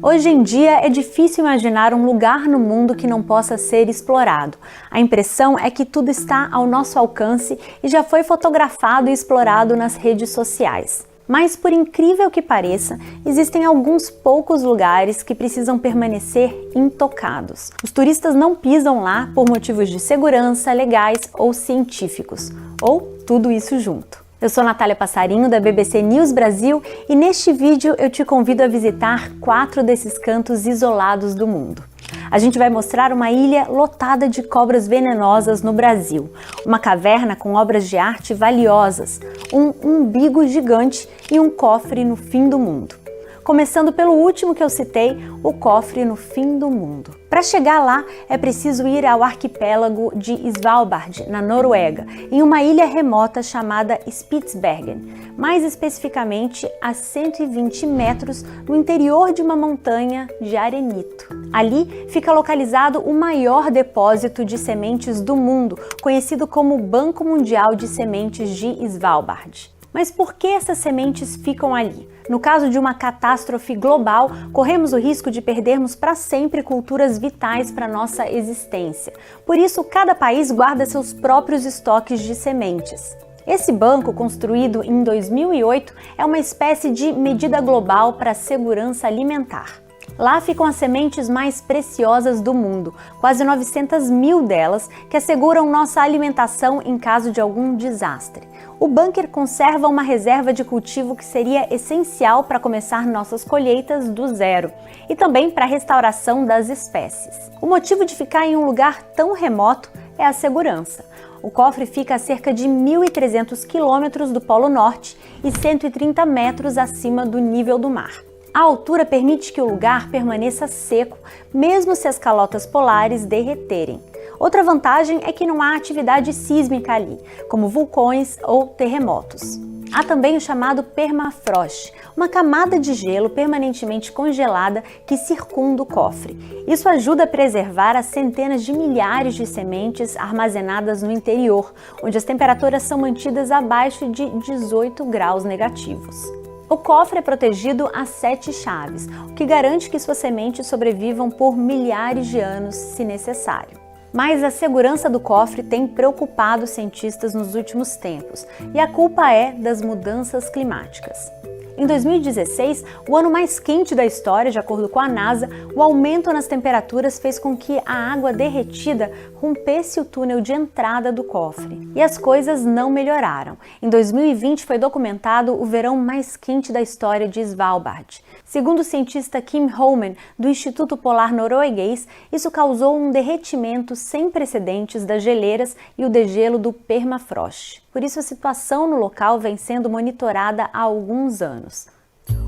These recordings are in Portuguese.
Hoje em dia é difícil imaginar um lugar no mundo que não possa ser explorado. A impressão é que tudo está ao nosso alcance e já foi fotografado e explorado nas redes sociais. Mas, por incrível que pareça, existem alguns poucos lugares que precisam permanecer intocados. Os turistas não pisam lá por motivos de segurança, legais ou científicos, ou tudo isso junto. Eu sou Natália Passarinho, da BBC News Brasil, e neste vídeo eu te convido a visitar 4 desses cantos isolados do mundo. A gente vai mostrar uma ilha lotada de cobras venenosas no Brasil, uma caverna com obras de arte valiosas, um umbigo gigante e um cofre no fim do mundo. Começando pelo último que eu citei, o cofre no fim do mundo. Para chegar lá, é preciso ir ao arquipélago de Svalbard, na Noruega, em uma ilha remota chamada Spitsbergen, mais especificamente a 120 metros no interior de uma montanha de arenito. Ali fica localizado o maior depósito de sementes do mundo, conhecido como Banco Mundial de Sementes de Svalbard. Mas por que essas sementes ficam ali? No caso de uma catástrofe global, corremos o risco de perdermos para sempre culturas vitais para nossa existência. Por isso, cada país guarda seus próprios estoques de sementes. Esse banco, construído em 2008, é uma espécie de medida global para a segurança alimentar. Lá ficam as sementes mais preciosas do mundo, quase 900 mil delas, que asseguram nossa alimentação em caso de algum desastre. O bunker conserva uma reserva de cultivo que seria essencial para começar nossas colheitas do zero e também para a restauração das espécies. O motivo de ficar em um lugar tão remoto é a segurança. O cofre fica a cerca de 1.300 quilômetros do Polo Norte e 130 metros acima do nível do mar. A altura permite que o lugar permaneça seco, mesmo se as calotas polares derreterem. Outra vantagem é que não há atividade sísmica ali, como vulcões ou terremotos. Há também o chamado permafrost, uma camada de gelo permanentemente congelada que circunda o cofre. Isso ajuda a preservar as centenas de milhares de sementes armazenadas no interior, onde as temperaturas são mantidas abaixo de 18 graus negativos. O cofre é protegido a 7 chaves, o que garante que suas sementes sobrevivam por milhares de anos, se necessário. Mas a segurança do cofre tem preocupado os cientistas nos últimos tempos, e a culpa é das mudanças climáticas. Em 2016, o ano mais quente da história, de acordo com a NASA, o aumento nas temperaturas fez com que a água derretida rompesse o túnel de entrada do cofre. E as coisas não melhoraram. Em 2020 foi documentado o verão mais quente da história de Svalbard. Segundo o cientista Kim Holmen, do Instituto Polar Norueguês, isso causou um derretimento sem precedentes das geleiras e o degelo do permafrost. Por isso a situação no local vem sendo monitorada há alguns anos.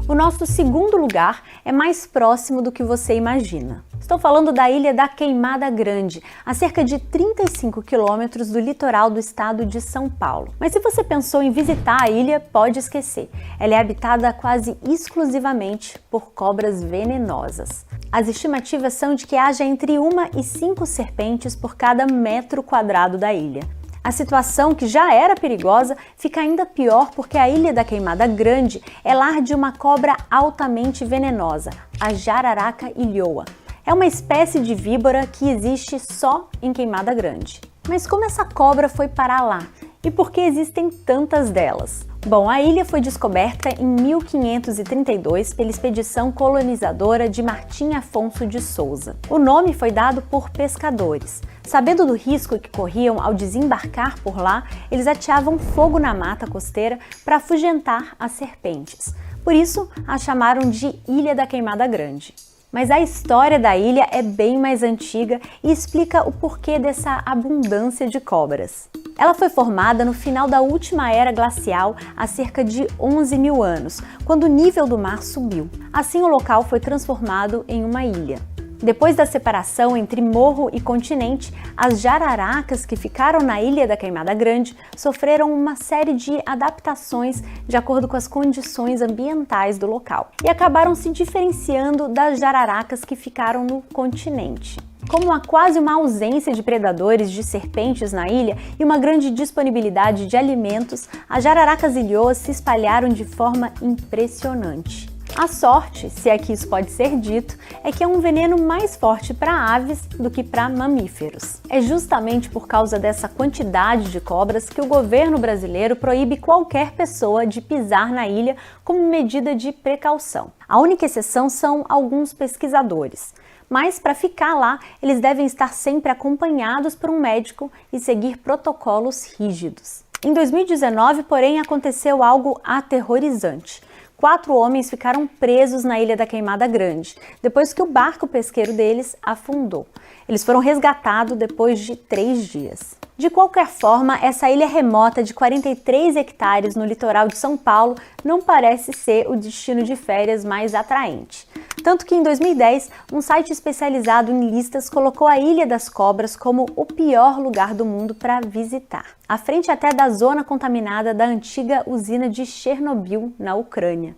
O nosso segundo lugar é mais próximo do que você imagina. Estou falando da Ilha da Queimada Grande, a cerca de 35 quilômetros do litoral do estado de São Paulo. Mas se você pensou em visitar a ilha, pode esquecer. Ela é habitada quase exclusivamente por cobras venenosas. As estimativas são de que haja entre 1 e 5 serpentes por cada metro quadrado da ilha. A situação, que já era perigosa, fica ainda pior porque a Ilha da Queimada Grande é lar de uma cobra altamente venenosa, a jararaca ilhoa. É uma espécie de víbora que existe só em Queimada Grande. Mas como essa cobra foi parar lá? E por que existem tantas delas? Bom, a ilha foi descoberta em 1532 pela expedição colonizadora de Martim Afonso de Souza. O nome foi dado por pescadores. Sabendo do risco que corriam ao desembarcar por lá, eles ateavam fogo na mata costeira para afugentar as serpentes. Por isso, a chamaram de Ilha da Queimada Grande. Mas a história da ilha é bem mais antiga e explica o porquê dessa abundância de cobras. Ela foi formada no final da última era glacial, há cerca de 11 mil anos, quando o nível do mar subiu. Assim, o local foi transformado em uma ilha. Depois da separação entre morro e continente, as jararacas que ficaram na Ilha da Queimada Grande sofreram uma série de adaptações de acordo com as condições ambientais do local e acabaram se diferenciando das jararacas que ficaram no continente. Como há quase uma ausência de predadores de serpentes na ilha e uma grande disponibilidade de alimentos, as jararacas ilhoas se espalharam de forma impressionante. A sorte, se é que isso pode ser dito, é que é um veneno mais forte para aves do que para mamíferos. É justamente por causa dessa quantidade de cobras que o governo brasileiro proíbe qualquer pessoa de pisar na ilha como medida de precaução. A única exceção são alguns pesquisadores. Mas para ficar lá, eles devem estar sempre acompanhados por um médico e seguir protocolos rígidos. Em 2019, porém, aconteceu algo aterrorizante. 4 homens ficaram presos na Ilha da Queimada Grande, depois que o barco pesqueiro deles afundou. Eles foram resgatados depois de 3 dias. De qualquer forma, essa ilha remota de 43 hectares no litoral de São Paulo não parece ser o destino de férias mais atraente. Tanto que em 2010, um site especializado em listas colocou a Ilha das Cobras como o pior lugar do mundo para visitar, à frente até da zona contaminada da antiga usina de Chernobyl, na Ucrânia.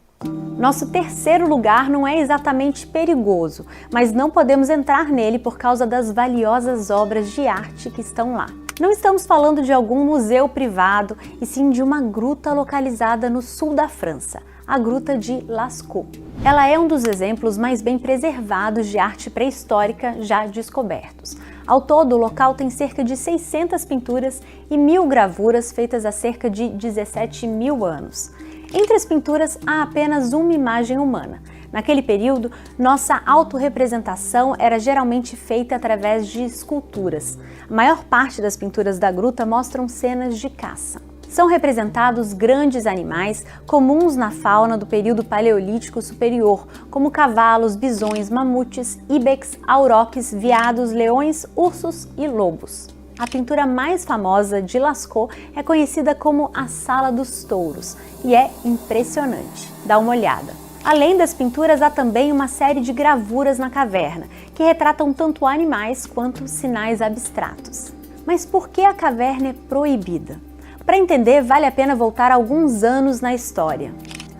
Nosso terceiro lugar não é exatamente perigoso, mas não podemos entrar nele por causa das valiosas obras de arte que estão lá. Não estamos falando de algum museu privado, e sim de uma gruta localizada no sul da França, a Gruta de Lascaux. Ela é um dos exemplos mais bem preservados de arte pré-histórica já descobertos. Ao todo, o local tem cerca de 600 pinturas e 1000 gravuras feitas há cerca de 17.000 anos. Entre as pinturas, há apenas uma imagem humana. Naquele período, nossa autorrepresentação era geralmente feita através de esculturas. A maior parte das pinturas da gruta mostram cenas de caça. São representados grandes animais comuns na fauna do período Paleolítico Superior, como cavalos, bisões, mamutes, ibex, auroques, veados, leões, ursos e lobos. A pintura mais famosa de Lascaux é conhecida como a Sala dos Touros e é impressionante. Dá uma olhada. Além das pinturas, há também uma série de gravuras na caverna, que retratam tanto animais quanto sinais abstratos. Mas por que a caverna é proibida? Para entender, vale a pena voltar alguns anos na história.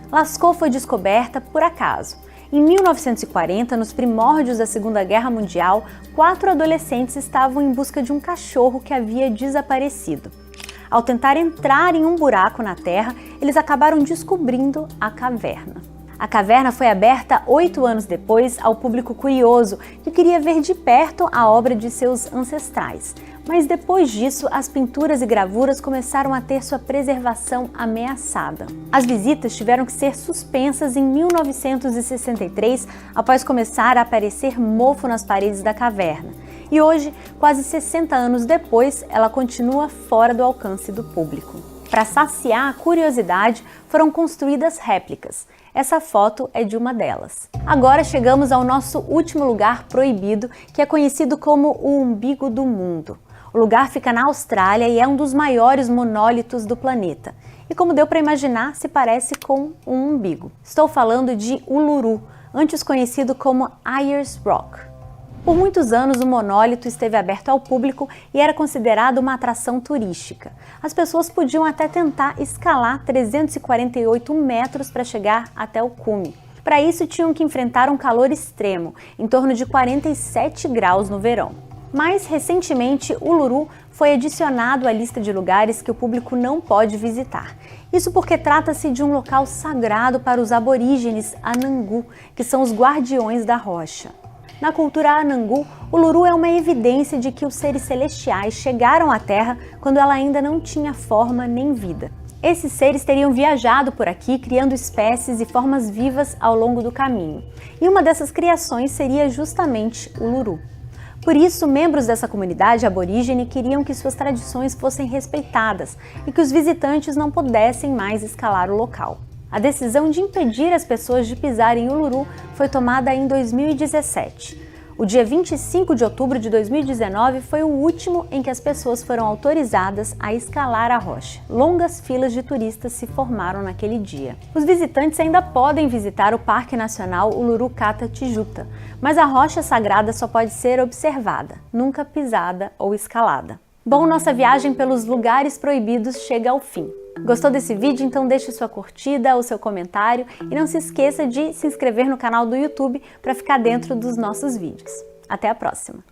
Lascaux foi descoberta por acaso. Em 1940, nos primórdios da Segunda Guerra Mundial, 4 adolescentes estavam em busca de um cachorro que havia desaparecido. Ao tentar entrar em um buraco na terra, eles acabaram descobrindo a caverna. A caverna foi aberta 8 anos depois ao público curioso que queria ver de perto a obra de seus ancestrais. Mas depois disso, as pinturas e gravuras começaram a ter sua preservação ameaçada. As visitas tiveram que ser suspensas em 1963, após começar a aparecer mofo nas paredes da caverna. E hoje, quase 60 anos depois, ela continua fora do alcance do público. Para saciar a curiosidade, foram construídas réplicas. Essa foto é de uma delas. Agora chegamos ao nosso último lugar proibido, que é conhecido como o Umbigo do Mundo. O lugar fica na Austrália e é um dos maiores monólitos do planeta. E como deu para imaginar, se parece com um umbigo. Estou falando de Uluru, antes conhecido como Ayers Rock. Por muitos anos, o monólito esteve aberto ao público e era considerado uma atração turística. As pessoas podiam até tentar escalar 348 metros para chegar até o cume. Para isso, tinham que enfrentar um calor extremo, em torno de 47 graus no verão. Mais recentemente, Uluru foi adicionado à lista de lugares que o público não pode visitar. Isso porque trata-se de um local sagrado para os aborígenes Anangu, que são os guardiões da rocha. Na cultura Anangu, Uluru é uma evidência de que os seres celestiais chegaram à Terra quando ela ainda não tinha forma nem vida. Esses seres teriam viajado por aqui, criando espécies e formas vivas ao longo do caminho. E uma dessas criações seria justamente Uluru. Por isso, membros dessa comunidade aborígene queriam que suas tradições fossem respeitadas e que os visitantes não pudessem mais escalar o local. A decisão de impedir as pessoas de pisar em Uluru foi tomada em 2017. O dia 25 de outubro de 2019 foi o último em que as pessoas foram autorizadas a escalar a rocha. Longas filas de turistas se formaram naquele dia. Os visitantes ainda podem visitar o Parque Nacional Uluru Kata Tijuta, mas a rocha sagrada só pode ser observada, nunca pisada ou escalada. Bom, nossa viagem pelos lugares proibidos chega ao fim. Gostou desse vídeo? Então deixe sua curtida ou seu comentário e não se esqueça de se inscrever no canal do YouTube para ficar dentro dos nossos vídeos. Até a próxima!